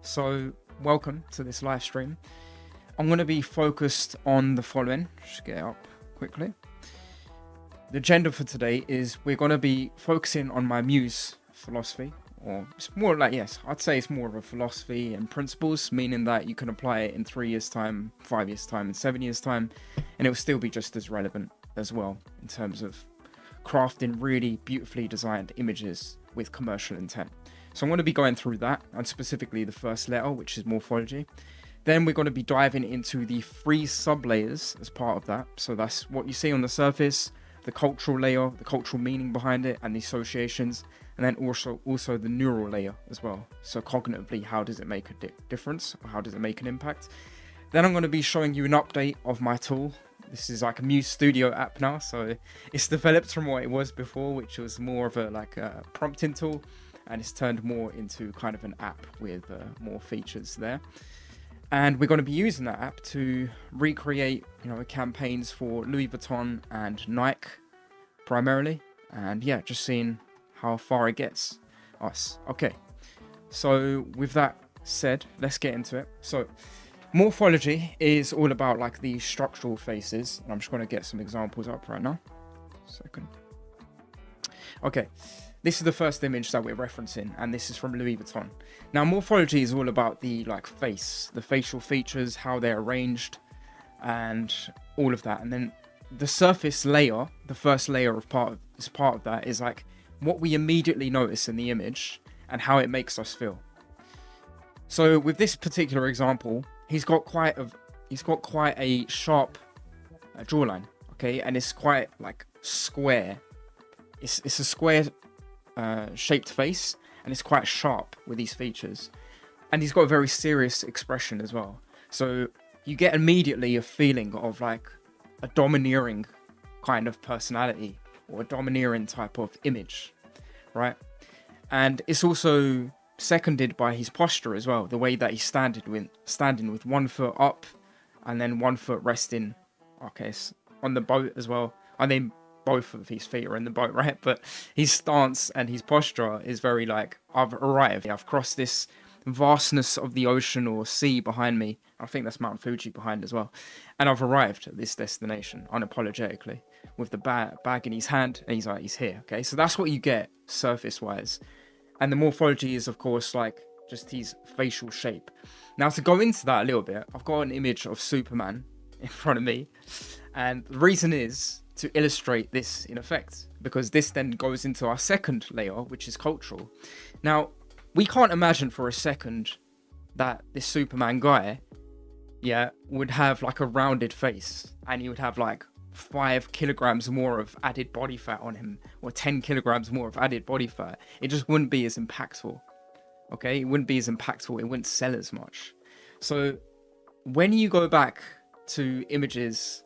So welcome to this live stream. I'm going to be focused on the following. Just get it up quickly. The agenda for today is we're going to be focusing on my M.U.S.E philosophy, or it's more like, yes, I'd say it's more of a philosophy and principles, meaning that you can apply it in 3 years time, 5 years time, and 7 years time, and it will still be just as relevant as well in terms of crafting really beautifully designed images with commercial intent. So I'm going to be going through that, and specifically the first letter, which is morphology. Then we're going to be diving into the 3 sub-layers as part of that. So that's what you see on the surface, the cultural layer, the cultural meaning behind it, and the associations, and then also the neural layer as well. So cognitively, how does it make a difference, or how does it make an impact? Then I'm going to be showing you an update of my tool. This is like a M.U.S.E Studio app now, so it's developed from what it was before, which was more of a prompting tool, and it's turned more into kind of an app with more features there. And we're going to be using that app to recreate, campaigns for Louis Vuitton and Nike primarily, and yeah, just seeing how far it gets us. Okay, so with that said, let's get into it. So morphology is all about like the structural faces, and I'm just going to get some examples up right now. Second. Okay, this is the first image that we're referencing, and this is from Louis Vuitton. Now, morphology is all about the face, the facial features, how they're arranged, and all of that. And then the surface layer, the first layer of part of that is like what we immediately notice in the image and how it makes us feel. So with this particular example, he's got quite a sharp jawline, okay, and it's quite like square. It's a square shaped face, and it's quite sharp with these features, and he's got a very serious expression as well. So you get immediately a feeling of like a domineering kind of personality, or a domineering type of image, right? And it's also seconded by his posture as well, the way that he's standing with 1 foot up and then 1 foot resting, okay, on the boat as well. I mean, both of his feet are in the boat, right? But his stance and his posture is very like, I've arrived, I've crossed this vastness of the ocean or sea behind me. I think that's Mount Fuji behind as well, and I've arrived at this destination unapologetically with the bag in his hand, and he's here. Okay, so that's what you get surface wise, and the morphology is of course like just his facial shape. Now, to go into that a little bit, I've got an image of Superman in front of me, and the reason is to illustrate this in effect, because this then goes into our second layer, which is cultural. Now, we can't imagine for a second that this Superman guy, would have like a rounded face, and he would have like 5 kilograms more of added body fat on him, or 10 kilograms more of added body fat. It just wouldn't be as impactful. Okay, it wouldn't be as impactful. It wouldn't sell as much. So when you go back to images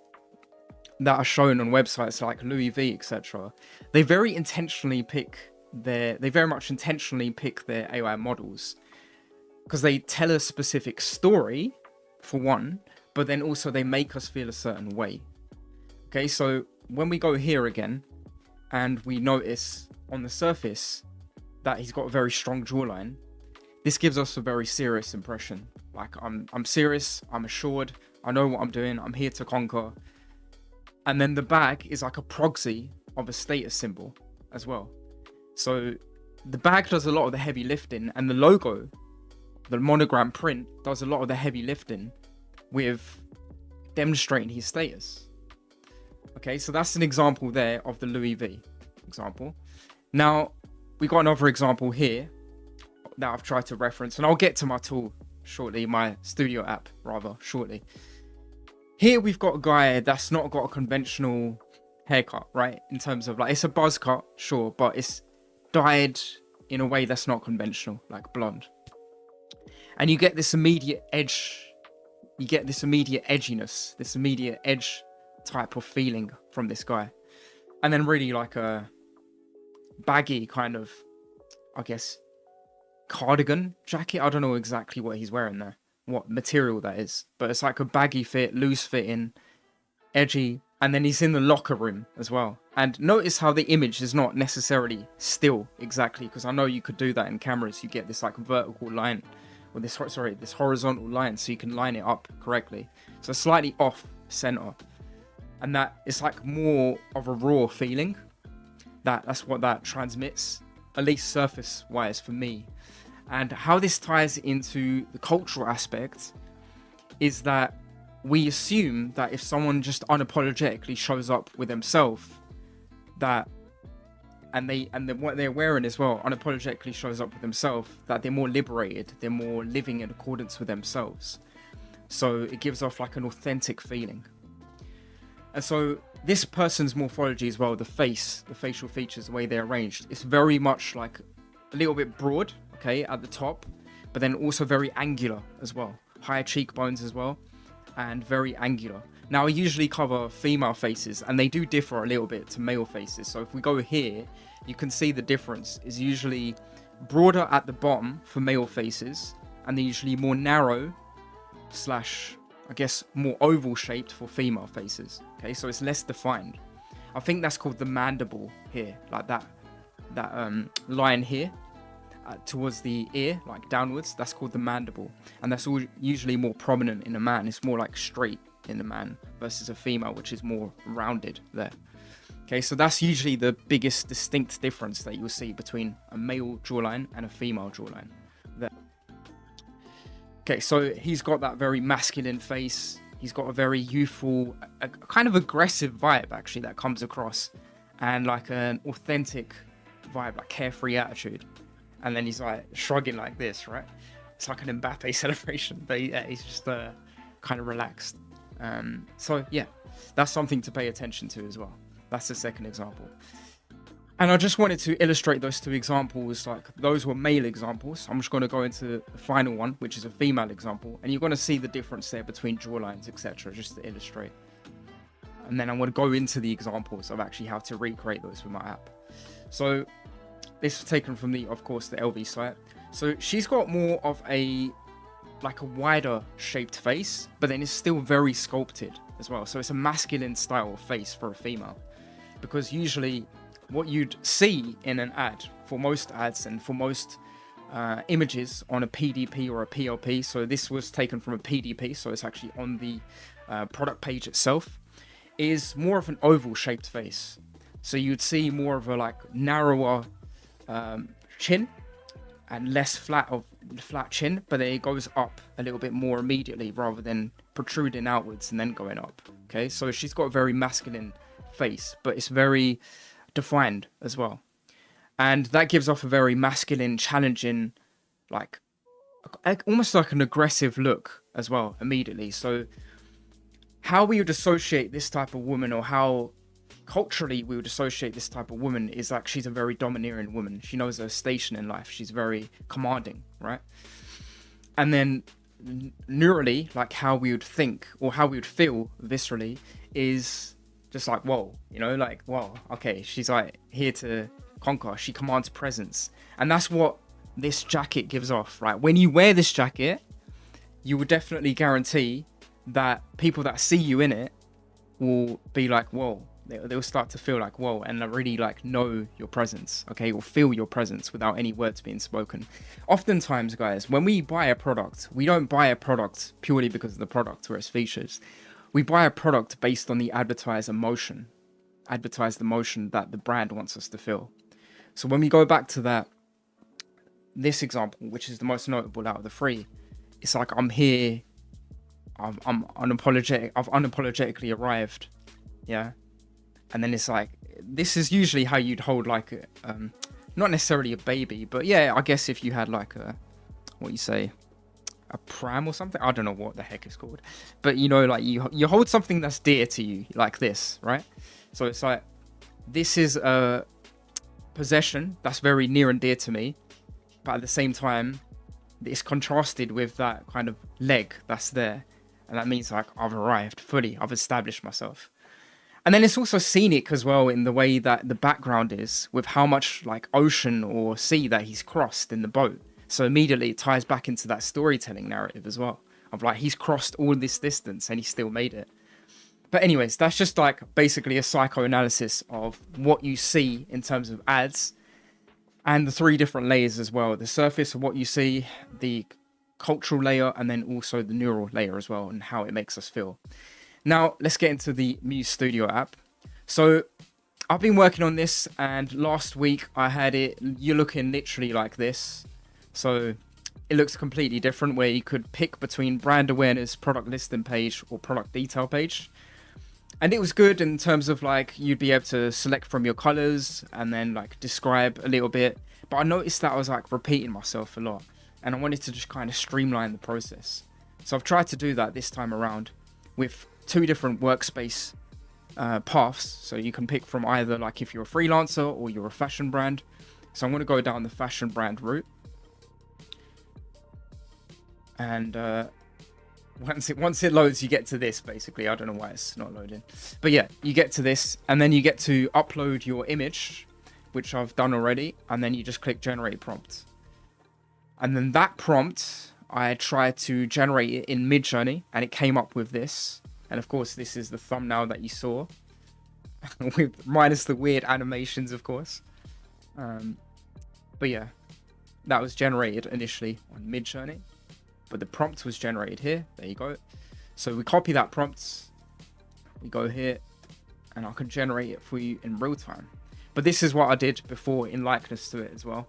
that are shown on websites like Louis V, etc., they very much intentionally pick their AI models, because they tell a specific story for one, but then also they make us feel a certain way. Okay, so when we go here again and we notice on the surface that he's got a very strong jawline, this gives us a very serious impression. Like, I'm serious, I'm assured, I know what I'm doing, I'm here to conquer. And then the bag is like a proxy of a status symbol as well. So the bag does a lot of the heavy lifting, and the logo, the monogram print, does a lot of the heavy lifting with demonstrating his status. Okay, so that's an example there of the Louis V example. Now, we got another example here that I've tried to reference, and I'll get to my tool shortly, my studio app rather shortly. Here we've got a guy that's not got a conventional haircut, right? In terms of like, it's a buzz cut, sure, but it's dyed in a way that's not conventional, like blonde. And you get this immediate edge, you get this immediate edginess, this immediate edge type of feeling from this guy. And then really like a baggy kind of, I guess, cardigan jacket. I don't know exactly what he's wearing there, what material that is, but it's like a baggy fit, loose fitting, edgy. And then he's in the locker room as well. And notice how the image is not necessarily still exactly, because I know you could do that in cameras. You get this like vertical line or this horizontal line, so you can line it up correctly. So slightly off center, and that it's like more of a raw feeling. That's what that transmits, at least surface wise for me. And how this ties into the cultural aspect is that we assume that if someone just unapologetically shows up with themselves, that what they're wearing as well unapologetically shows up with themselves, that they're more liberated, they're more living in accordance with themselves. So it gives off like an authentic feeling. And so this person's morphology as well, the facial features, the way they're arranged, it's very much like a little bit broad, okay, at the top, but then also very angular as well. Higher cheekbones as well, and very angular. Now, I usually cover female faces, and they do differ a little bit to male faces. So if we go here, you can see the difference is usually broader at the bottom for male faces, and they're usually more narrow / I guess more oval shaped for female faces. Okay, so it's less defined. I think that's called the mandible here, like that line here towards the ear, like downwards. That's called the mandible, and that's all usually more prominent in a man. It's more like straight in a man versus a female, which is more rounded there. Okay, so that's usually the biggest distinct difference that you'll see between a male jawline and a female jawline there. Okay, so he's got that very masculine face. He's got a very youthful, a kind of aggressive vibe actually that comes across, and like an authentic vibe, like carefree attitude. And then he's like shrugging like this, right? It's like an Mbappe celebration, but yeah, he's just kind of relaxed. So yeah, that's something to pay attention to as well. That's the second example. And I just wanted to illustrate those two examples, like those were male examples. I'm just going to go into the final one, which is a female example, and you're going to see the difference there between jawlines, etc., just to illustrate. And then I'm going to go into the examples of actually how to recreate those with my app. So this is taken from of course, the LV site. So she's got more of a wider shaped face, but then it's still very sculpted as well. So it's a masculine style of face for a female, because usually what you'd see in an ad, for most ads and for most images on a PDP or a PLP, so this was taken from a PDP, so it's actually on the product page itself, is more of an oval shaped face. So you'd see more of a narrower chin and less flat chin, but then it goes up a little bit more immediately rather than protruding outwards and then going up. Okay, so she's got a very masculine face, but it's very defined as well, and that gives off a very masculine, challenging, almost like an aggressive look as well immediately. So how we would associate this type of woman, or how culturally we would associate this type of woman, is like she's a very domineering woman. She knows her station in life. She's very commanding, right? And then neurally, like how we would think or how we would feel viscerally is just like, whoa, whoa, okay, she's like here to conquer. She commands presence. And that's what this jacket gives off, right? When you wear this jacket, you will definitely guarantee that people that see you in it will be like, whoa. They'll start to feel like, whoa, and really know your presence, okay, or feel your presence without any words being spoken. Oftentimes, guys, when we buy a product, we don't buy a product purely because of the product or its features. We buy a product based on the advertised emotion that the brand wants us to feel. So when we go back to this example, which is the most notable out of the three, it's like I'm here, I'm unapologetic, I've unapologetically arrived, yeah. And then it's like, this is usually how you'd hold not necessarily a baby, but yeah, I guess if you had a pram or something, I don't know what the heck it's called, but you hold something that's dear to you like this, right? So it's like, this is a possession that's very near and dear to me, but at the same time, it's contrasted with that kind of leg that's there, and that means I've arrived fully, I've established myself. And then it's also scenic as well in the way that the background is, with how much ocean or sea that he's crossed in the boat. So immediately it ties back into that storytelling narrative as well, of he's crossed all this distance and he still made it. But anyways, that's just basically a psychoanalysis of what you see in terms of ads, and the three different layers as well. The surface of what you see, the cultural layer, and then also the neural layer as well, and how it makes us feel. Now, let's get into the M.U.S.E Studio app. So I've been working on this, and last week I had it, you're looking literally like this. So it looks completely different, where you could pick between brand awareness, product listing page, or product detail page. And it was good in terms of like, you'd be able to select from your colors and then like describe a little bit. But I noticed that I was like repeating myself a lot, and I wanted to just kind of streamline the process. So I've tried to do that this time around with 2 different workspace paths. So you can pick from either like if you're a freelancer or you're a fashion brand. So I'm going to go down the fashion brand route. And once it loads, you get to this basically. I don't know why it's not loading. But yeah, you get to this, and then you get to upload your image, which I've done already. And then you just click generate prompt. And then that prompt, I tried to generate it in Midjourney, and it came up with this. And of course, this is the thumbnail that you saw, with minus the weird animations, of course. But yeah, that was generated initially on Midjourney, but the prompt was generated here. There you go. So we copy that prompt, we go here, and I can generate it for you in real time. But this is what I did before in likeness to it as well.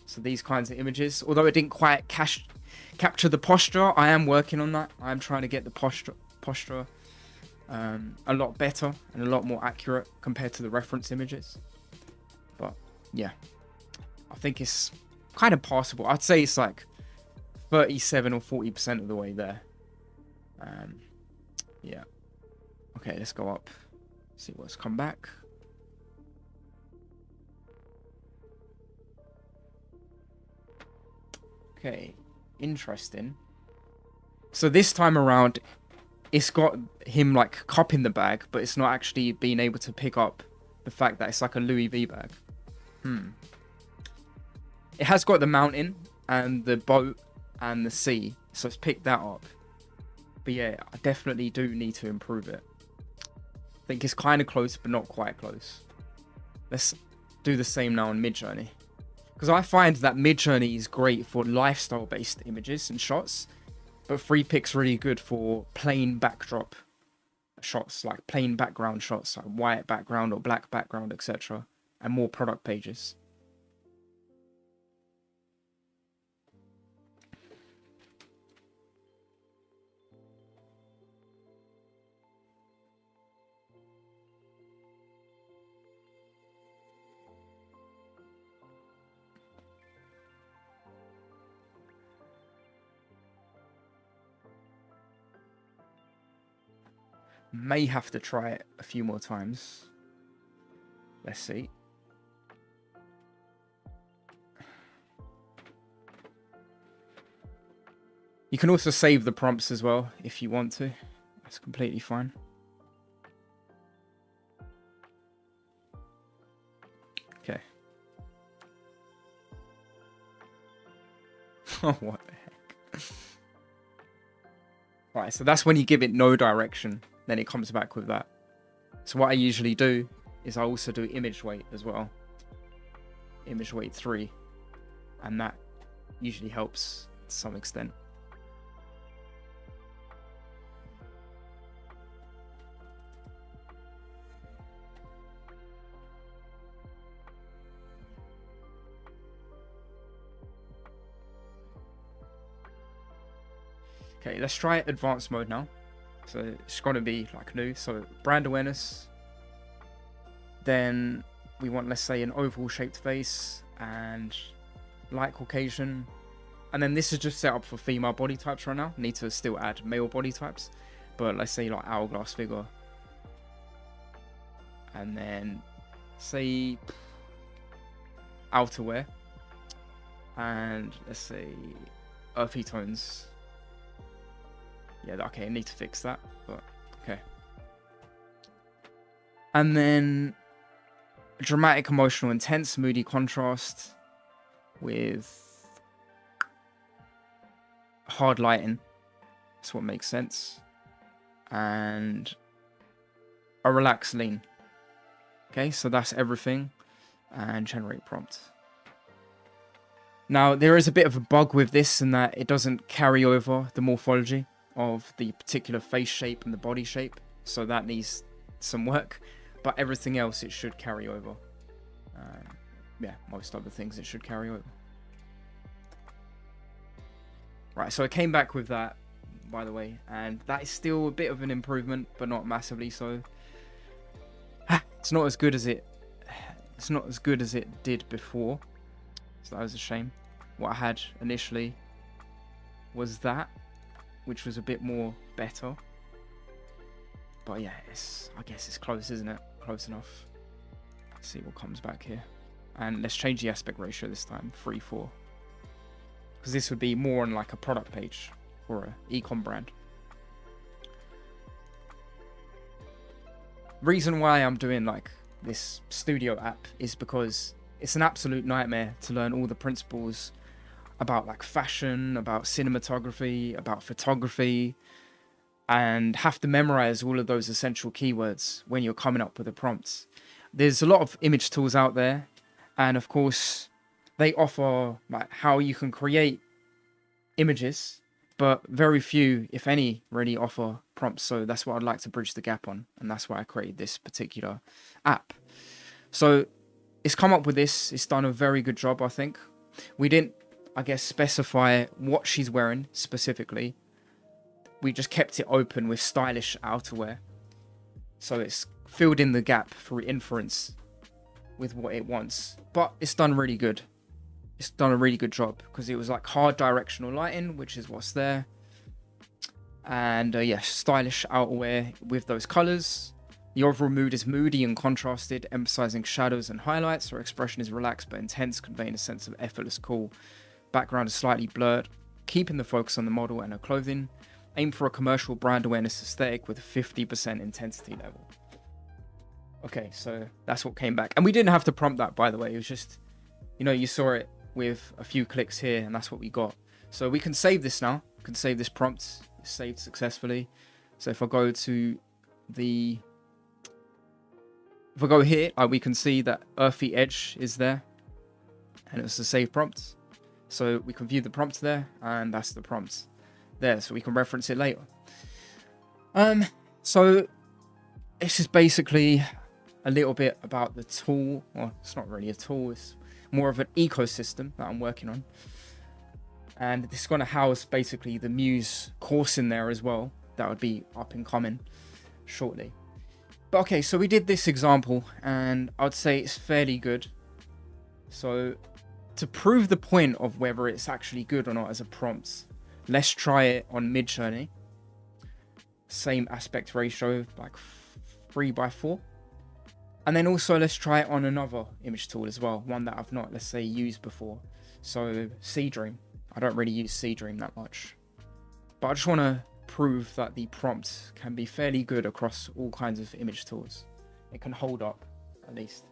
So these kinds of images, although it didn't quite capture the posture, I am working on that. I'm trying to get the posture a lot better and a lot more accurate compared to the reference images. But yeah, I think it's kind of passable. I'd say it's like 37 or 40% of the way there. Yeah. Okay, let's go up, see what's come back. Okay, interesting. So this time around, it's got him like cupping the bag, but it's not actually being able to pick up the fact that it's like a Louis V bag. It has got the mountain and the boat and the sea, so it's picked that up. But yeah, I definitely do need to improve it. I think it's kind of close, but not quite close. Let's do the same now on Midjourney, because I find that Midjourney is great for lifestyle-based images and shots, but Freepik's really good for plain backdrop shots, like plain background shots, like white background or black background, etc., and more product pages. May have to try it a few more times. Let's see. You can also save the prompts as well if you want to. That's completely fine. Okay. Oh, what the heck. Right, so that's when you give it no direction. Then it comes back with that. So what I usually do is I also do image weight as well. Image weight 3. And that usually helps to some extent. Okay, let's try advanced mode now. So it's going to be like new. So brand awareness. Then we want, let's say, an oval shaped face and light Caucasian. And then this is just set up for female body types right now. Need to still add male body types. But let's say like hourglass figure. And then say outerwear. And let's say earthy tones. Yeah, okay, I need to fix that, but okay. And then dramatic, emotional, intense, moody contrast with hard lighting. That's what makes sense. And a relaxed lean. Okay, so that's everything. And generate prompt. Now, there is a bit of a bug with this in that it doesn't carry over the morphology of the particular face shape and the body shape. So that needs some work. But everything else, it should carry over. Yeah, most other things it should carry over. Right, so I came back with that, by the way. And that is still a bit of an improvement, but not massively so. It's not as good as it did before. So that was a shame. What I had initially was that, which was a bit more better. But yeah, I guess it's close, isn't it? Close enough. Let's see what comes back here. And let's change the aspect ratio this time, 3:4. Because this would be more on like a product page or an e-com brand. Reason why I'm doing like this studio app is because it's an absolute nightmare to learn all the principles about like fashion, about cinematography, about photography, and have to memorize all of those essential keywords when you're coming up with the prompts. There's a lot of image tools out there, and of course they offer like how you can create images, but very few, if any, really offer prompts. So that's what I'd like to bridge the gap on, and that's why I created this particular app. So it's come up with this. It's done a very good job, I think. We didn't, I guess, specify what she's wearing specifically. We just kept it open with stylish outerwear. So it's filled in the gap for inference with what it wants. But it's done really good. It's done a really good job because it was like hard directional lighting, which is what's there. And yeah, stylish outerwear with those colors. The overall mood is moody and contrasted, emphasizing shadows and highlights. Her expression is relaxed but intense, conveying a sense of effortless cool. Background is slightly blurred, keeping the focus on the model and her clothing. Aim for a commercial brand awareness aesthetic with a 50% intensity level. Okay, so that's what came back. And we didn't have to prompt that, by the way. It was just, you know, you saw it with a few clicks here, and that's what we got. So we can save this now. We can save this prompt. It's saved successfully. So if I go to the... If I go here, we can see that earthy edge is there. And it's a save prompt. So we can view the prompt there, and that's the prompt there. So we can reference it later. So this is basically a little bit about the tool. Well, it's not really a tool. It's more of an ecosystem that I'm working on. And this is going to house basically the M.U.S.E course in there as well. That would be up and coming shortly. But okay, so we did this example, and I'd say it's fairly good. So to prove the point of whether it's actually good or not as a prompt, let's try it on Mid-Journey. Same aspect ratio, like 3:4. And then also let's try it on another image tool as well, one that I've not, let's say, used before. So Seedream. I don't really use Seedream that much. But I just want to prove that the prompt can be fairly good across all kinds of image tools. It can hold up, at least.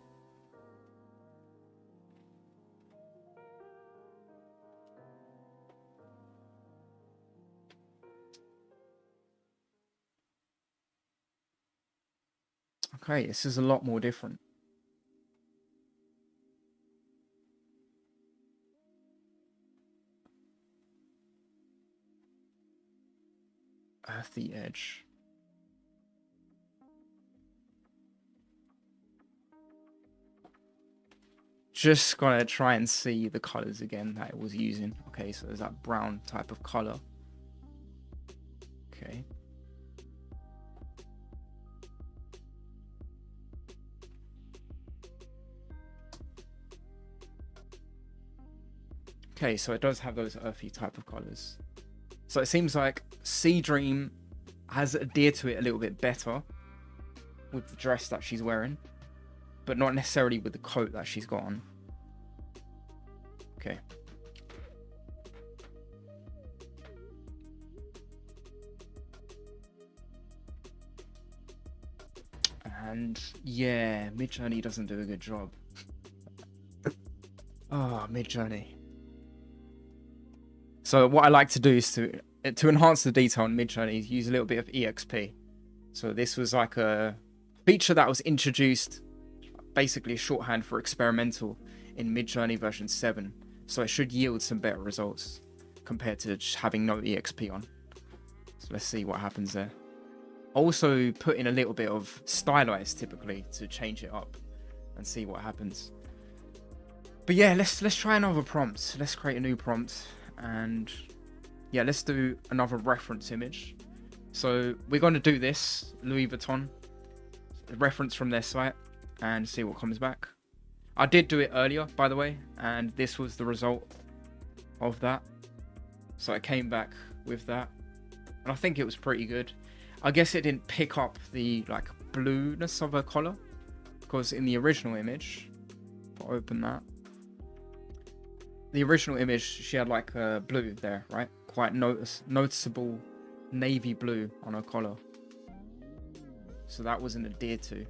Okay, this is a lot more different. Earthy edge. Just gonna try and see the colors again that it was using. Okay, so there's that brown type of color. Okay. Okay, so it does have those earthy type of colors. So it seems like Seedream has adhered to it a little bit better with the dress that she's wearing, but not necessarily with the coat that she's got on. Okay. And yeah, Mid-Journey doesn't do a good job. Oh, Mid-Journey. So what I like to do is to enhance the detail in Mid-Journey, use a little bit of EXP. So this was like a feature that was introduced, basically a shorthand for experimental in Mid-Journey version 7. So it should yield some better results compared to just having no EXP on. So let's see what happens there. Also put in a little bit of stylize typically to change it up and see what happens. But yeah, let's try another prompt. Let's create a new prompt, and yeah, let's do another reference image. So we're going to do this Louis Vuitton reference from their site and see what comes back. I did do it earlier, by the way, and this was the result of that. So I came back with that, and I think it was pretty good. I guess it didn't pick up the like blueness of her collar, because in the original image, I'll open that. The original image, she had like a blue there, right? Quite noticeable navy blue on her collar. So that wasn't adhered to.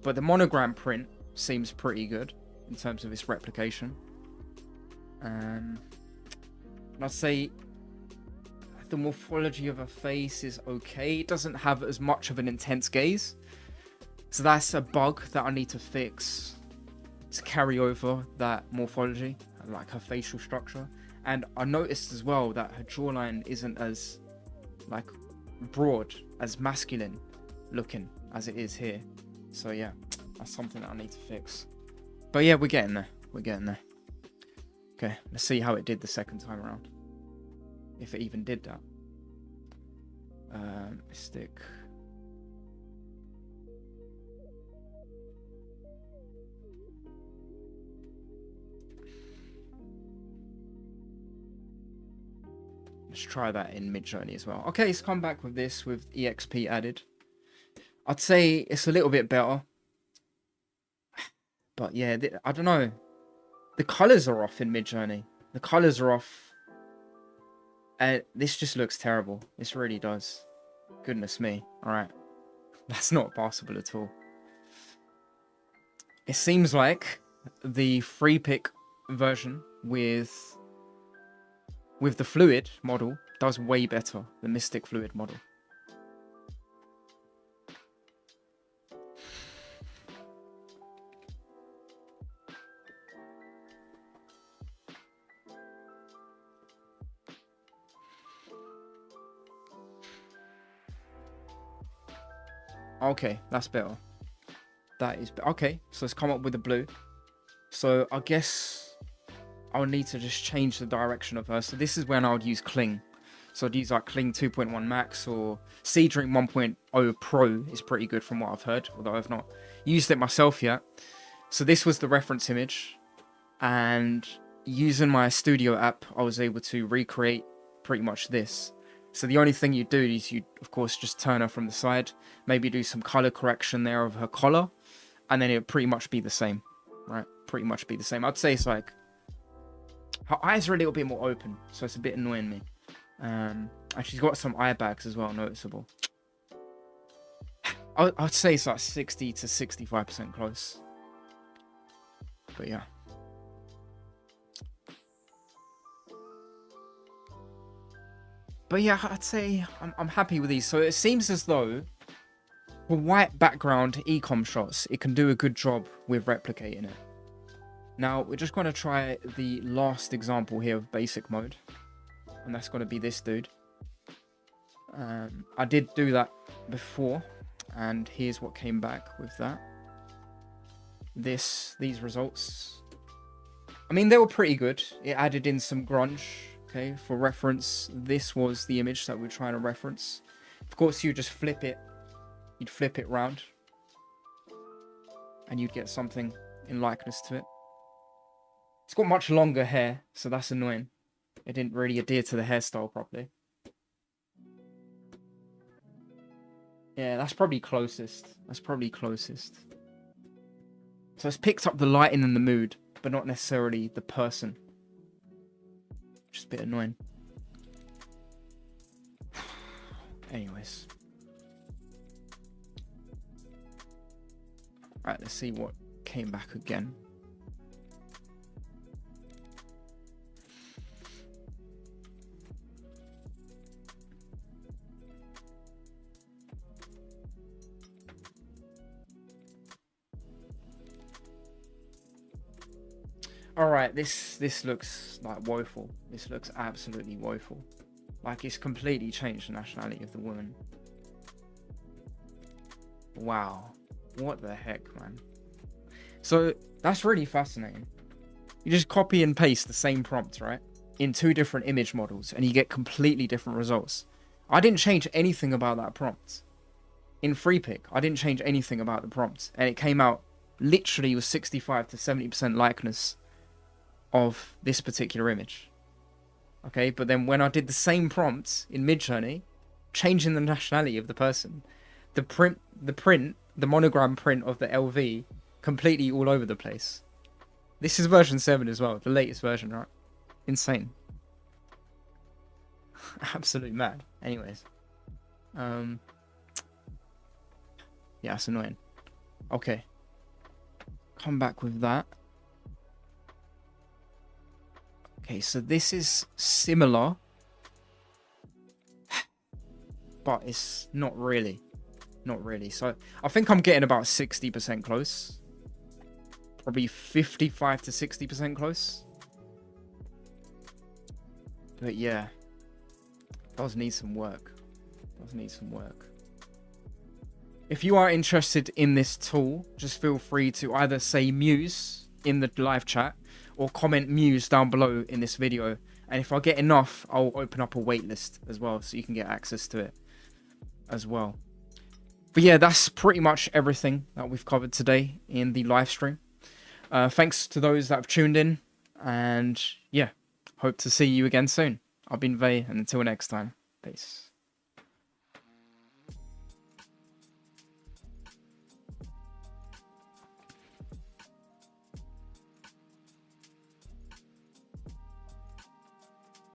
But the monogram print seems pretty good in terms of its replication. And I'd say the morphology of her face is okay. It doesn't have as much of an intense gaze. So that's a bug that I need to fix to carry over that morphology, like her facial structure. And I noticed as well that her jawline isn't as like broad, as masculine looking as it is here. So yeah, that's something that I need to fix. But yeah, we're getting there. We're getting there. Okay, let's see how it did the second time around. If it even did that. Stick. Let's try that in Midjourney as well. Okay, let's come back with this with EXP added. I'd say it's a little bit better. But yeah, I don't know. The colors are off in Midjourney. The colors are off. This just looks terrible. This really does. Goodness me. Alright. That's not passable at all. It seems like the free pick version with the fluid model does way better. The Mystic fluid model. Okay, that's better. That is okay. So let's come up with the blue. So I guess I'll need to just change the direction of her. So this is when I would use Kling. So I'd use like Kling 2.1 Max or Seedring 1.0 Pro is pretty good from what I've heard, although I've not used it myself yet. So this was the reference image, and using my Studio app, I was able to recreate pretty much this. So the only thing you do is you, of course, just turn her from the side, maybe do some color correction there of her collar, and then it would pretty much be the same, right? Pretty much be the same. I'd say it's like, her eyes are a little bit more open, so it's a bit annoying me. And she's got some eye bags as well, noticeable. I'd say it's like 60 to 65% close. But yeah. But yeah, I'd say I'm happy with these. So it seems as though for white background ecom shots, it can do a good job with replicating it. Now, we're just going to try the last example here of basic mode. And that's going to be this dude. I did do that before. And here's what came back with that. These results. I mean, they were pretty good. It added in some grunge. Okay, for reference, this was the image that we're trying to reference. Of course, you just flip it. You'd flip it round. And you'd get something in likeness to it. It's got much longer hair, so that's annoying. It didn't really adhere to the hairstyle properly. Yeah, that's probably closest. That's probably closest. So it's picked up the lighting and the mood, but not necessarily the person. Just a bit annoying. Anyways. Alright, let's see what came back again. All right, this looks like woeful. This looks absolutely woeful. Like it's completely changed the nationality of the woman. Wow, what the heck, man? So that's really fascinating. You just copy and paste the same prompt, right, in two different image models, and you get completely different results. I didn't change anything about that prompt. In FreePic, I didn't change anything about the prompt, and it came out literally with 65 to 70% likeness of this particular image. Okay, but then when I did the same prompt in Midjourney, changing the nationality of the person, the monogram print of the LV, completely all over the place. This is version 7 as well, the latest version, right? Insane. Absolutely mad. Anyways. Yeah, it's annoying. Okay. Come back with that. Okay, so this is similar, but it's not really. Not really. So I think I'm getting about 60% close. Probably 55 to 60% close. But yeah, does need some work. Does need some work. If you are interested in this tool, just feel free to either say M.U.S.E in the live chat or comment M.U.S.E down below in this video. And if I get enough, I'll open up a waitlist as well so you can get access to it as well. But yeah, that's pretty much everything that we've covered today in the live stream. Thanks to those that have tuned in. And yeah, hope to see you again soon. I've been Vay, and until next time, peace.